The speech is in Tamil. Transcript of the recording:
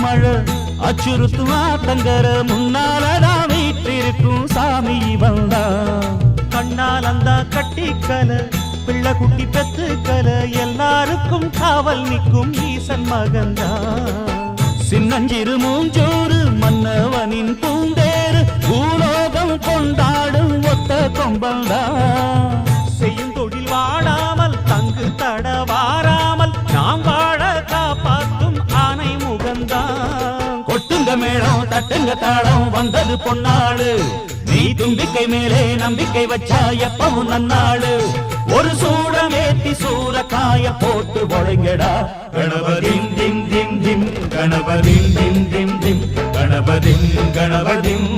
மழை அச்சுறுத்தும் ஆத்தங்கர முன்னாலதான் வீட்டிருக்கும் சாமி வந்தா கண்ணால் அந்த கட்டிக்கல பிள்ளை குட்டி பெத்துக்கல எல்லாருக்கும் காவல் நிற்கும் ஈசன் மகந்தா சின்னஞ்சிறு மூஞ்சோறு மன்னவனின் பூந்தேறு பூலோகம் கொண்டாடும் ஒத்த கொம்பந்தா செய்யும் தொழில் வாடாமல் தங்கு தட வாராமல் நாம் வாழ காப்பாற்றும் ஆனை முகந்தா கொட்டுங்க மேளம் தட்டுங்க தாளம் வந்தது பொன்னாடு நீ தும்பிக்கை மேலே நம்பிக்கை வச்சா எப்பவும் நன்னாடு ஒரு சூடமேத்தி சூரக்காய போட்டு ஒழுங்கடா கணபதிம் திம் திம் திம் கணபதிம் திம் திம் திம் கணபதிம் கணபதிம்